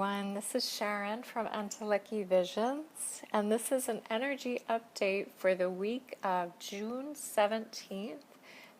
everyone. This is Sharon from Anteleki Visions, and this is an energy update for the week of June 17th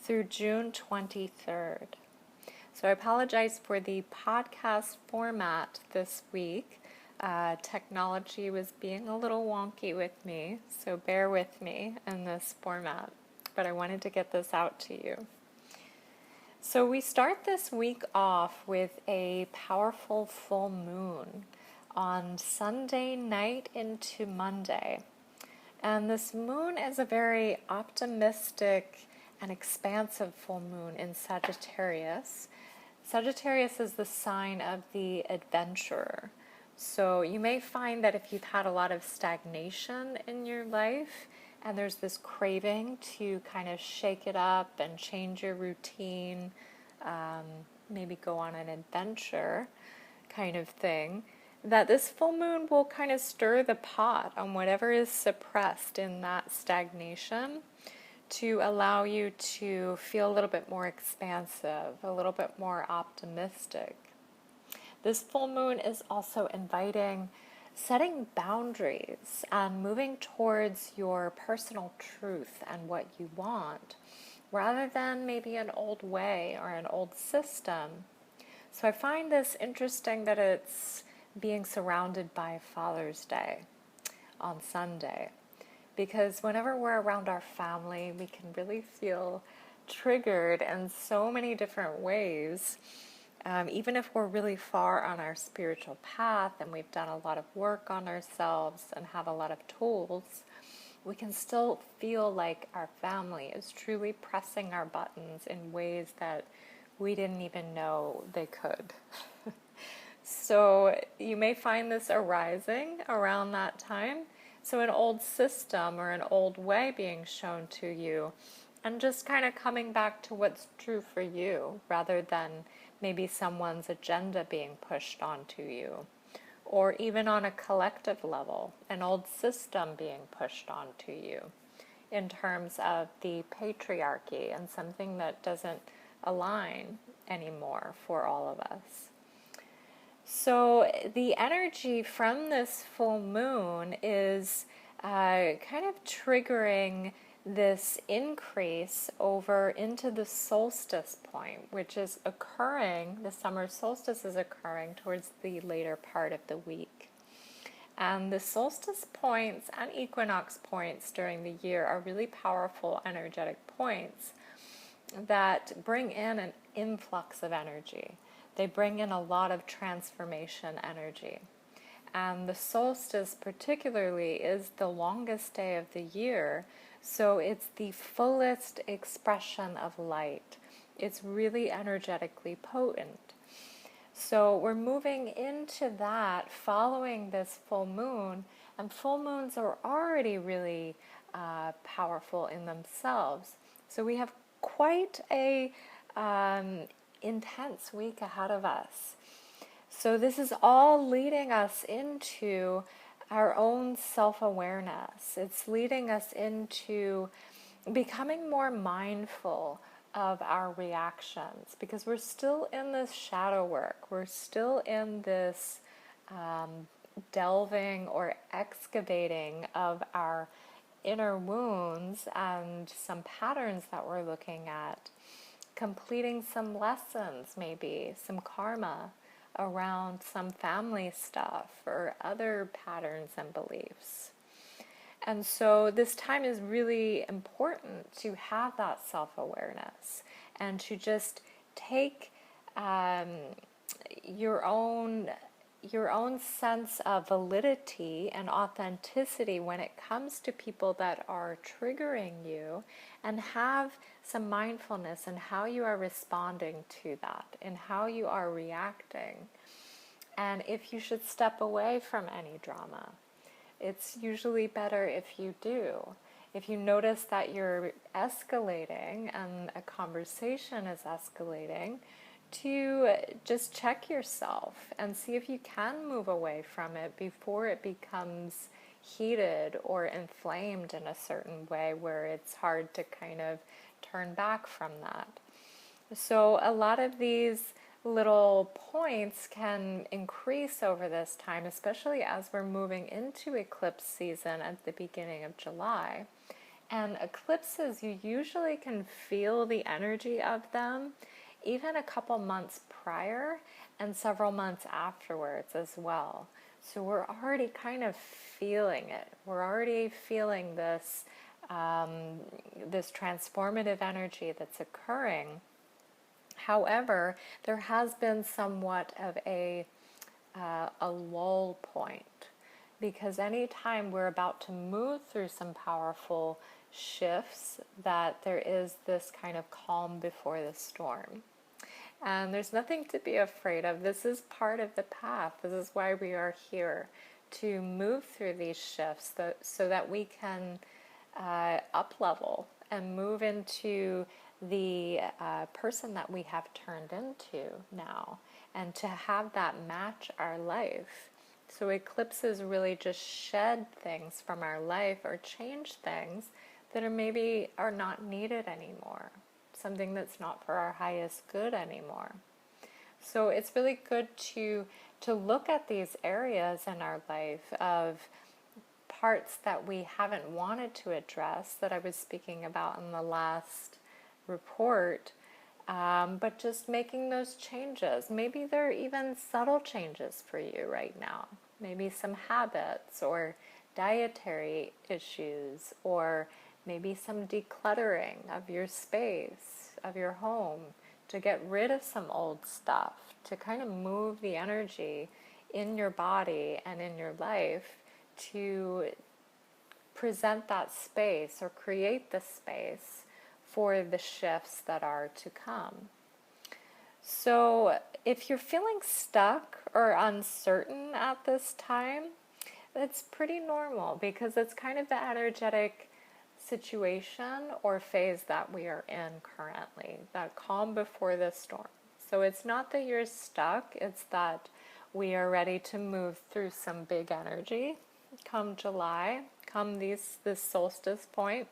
through June 23rd. So I apologize for the podcast format this week. Technology was being a little wonky with me, so bear with me in this format, but I wanted to get this out to you. So we start this week off with a powerful full moon on Sunday night into Monday. And this moon is a very optimistic and expansive full moon in Sagittarius. Sagittarius is the sign of the adventurer. So you may find that if you've had a lot of stagnation in your life, and there's this craving to kind of shake it up and change your routine, maybe go on an adventure kind of thing, that this full moon will kind of stir the pot on whatever is suppressed in that stagnation to allow you to feel a little bit more expansive, a little bit more optimistic. This full moon is also inviting setting boundaries and moving towards your personal truth and what you want, rather than maybe an old way or an old system. So I find this interesting that it's being surrounded by Father's Day on Sunday, because whenever we're around our family, we can really feel triggered in so many different ways. Even if we're really far on our spiritual path and we've done a lot of work on ourselves and have a lot of tools, we can still feel like our family is truly pressing our buttons in ways that we didn't even know they could. So you may find this arising around that time. So an old system or an old way being shown to you, and just kind of coming back to what's true for you rather than maybe someone's agenda being pushed onto you, or even on a collective level, an old system being pushed onto you in terms of the patriarchy and something that doesn't align anymore for all of us. So the energy from this full moon is kind of triggering this increase over into the solstice point, which is occurring, the summer solstice is occurring towards the later part of the week. And the solstice points and equinox points during the year are really powerful energetic points that bring in an influx of energy. They bring in a lot of transformation energy. And the solstice particularly is the longest day of the year, so it's the fullest expression of light. It's really energetically potent. So we're moving into that following this full moon, and full moons are already really powerful in themselves. So we have quite a intense week ahead of us. So this is all leading us into our own self-awareness. It's leading us into becoming more mindful of our reactions, because we're still in this shadow work. We're still in this delving or excavating of our inner wounds and some patterns that we're looking at, completing some lessons, maybe some karma around some family stuff or other patterns and beliefs. And so this time is really important to have that self-awareness and to just take your own sense of validity and authenticity when it comes to people that are triggering you, and have some mindfulness in how you are responding to that and how you are reacting, and if you should step away from any drama. It's usually better if you do. If you notice that you're escalating and a conversation is escalating, to just check yourself and see if you can move away from it before it becomes heated or inflamed in a certain way where it's hard to kind of turn back from that. So a lot of these little points can increase over this time, especially as we're moving into eclipse season at the beginning of July. And eclipses, you usually can feel the energy of them even a couple months prior and several months afterwards as well. So we're already kind of feeling it. We're already feeling this transformative energy that's occurring. However, there has been somewhat of a lull point, because anytime we're about to move through some powerful shifts, that there is this kind of calm before the storm. And there's nothing to be afraid of. This is part of the path. This is why we are here, to move through these shifts so that we can up level and move into the person that we have turned into now, and to have that match our life. So eclipses really just shed things from our life or change things that are not needed anymore, something that's not for our highest good anymore. So it's really good to look at these areas in our life of parts that we haven't wanted to address, that I was speaking about in the last report, but just making those changes. Maybe they're even subtle changes for you right now. Maybe some habits or dietary issues, or maybe some decluttering of your space, of your home, to get rid of some old stuff, to kind of move the energy in your body and in your life to present that space or create the space for the shifts that are to come. So if you're feeling stuck or uncertain at this time, that's pretty normal, because it's kind of the energetic situation or phase that we are in currently, that calm before the storm. So it's not that you're stuck, it's that we are ready to move through some big energy come July, come this solstice point.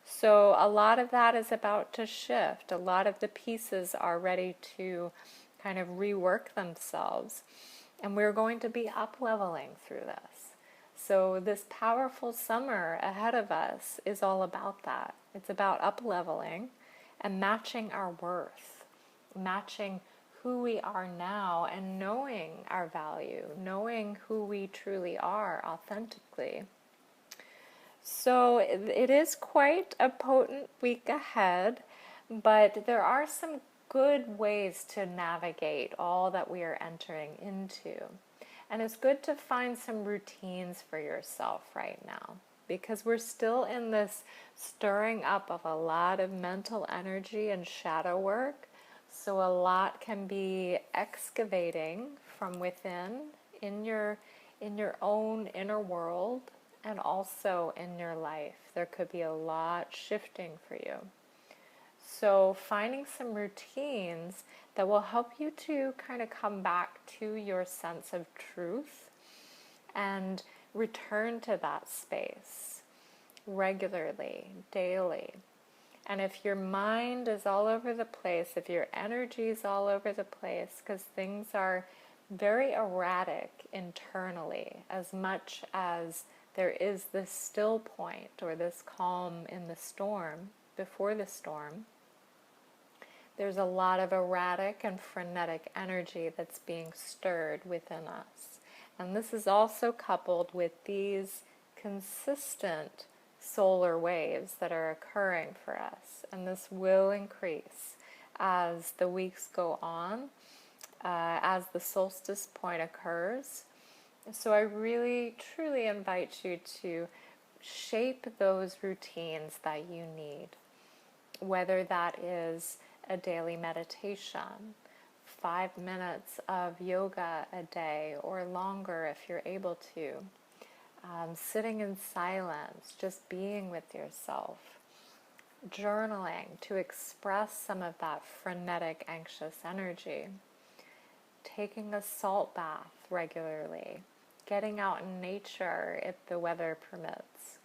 So a lot of that is about to shift. A lot of the pieces are ready to kind of rework themselves. And we're going to be up-leveling through this. So this powerful summer ahead of us is all about that. It's about up-leveling and matching our worth, matching who we are now, and knowing our value, knowing who we truly are authentically. So it is quite a potent week ahead, but there are some good ways to navigate all that we are entering into. And it's good to find some routines for yourself right now, because we're still in this stirring up of a lot of mental energy and shadow work. So a lot can be excavating from within in your own inner world, and also in your life. There could be a lot shifting for you. So finding some routines that will help you to kind of come back to your sense of truth and return to that space regularly, daily. And if your mind is all over the place, if your energy is all over the place, because things are very erratic internally, as much as there is this still point or this calm in the storm, before the storm, there's a lot of erratic and frenetic energy that's being stirred within us. And this is also coupled with these consistent solar waves that are occurring for us. And this will increase as the weeks go on, as the solstice point occurs. So I really, truly invite you to shape those routines that you need, whether that is a daily meditation, 5 minutes of yoga a day or longer if you're able to, sitting in silence, just being with yourself, journaling to express some of that frenetic, anxious energy, taking a salt bath regularly, getting out in nature if the weather permits.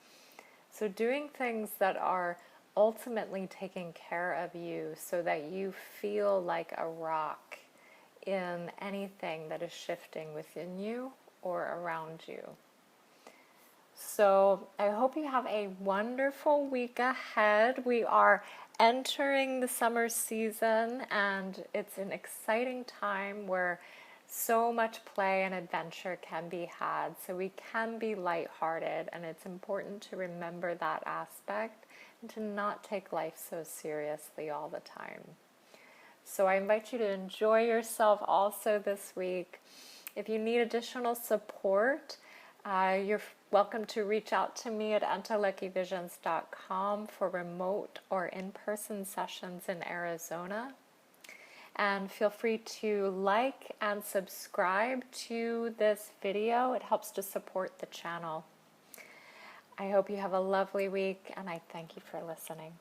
So doing things that are ultimately taking care of you so that you feel like a rock in anything that is shifting within you or around you. So I hope you have a wonderful week ahead. We are entering the summer season, and it's an exciting time where so much play and adventure can be had. So we can be lighthearted, and it's important to remember that aspect and to not take life so seriously all the time. So I invite you to enjoy yourself also this week. If you need additional support, you're welcome to reach out to me at anteluckyvisions.com for remote or in-person sessions in Arizona. And feel free to like and subscribe to this video. It helps to support the channel. I hope you have a lovely week, and I thank you for listening.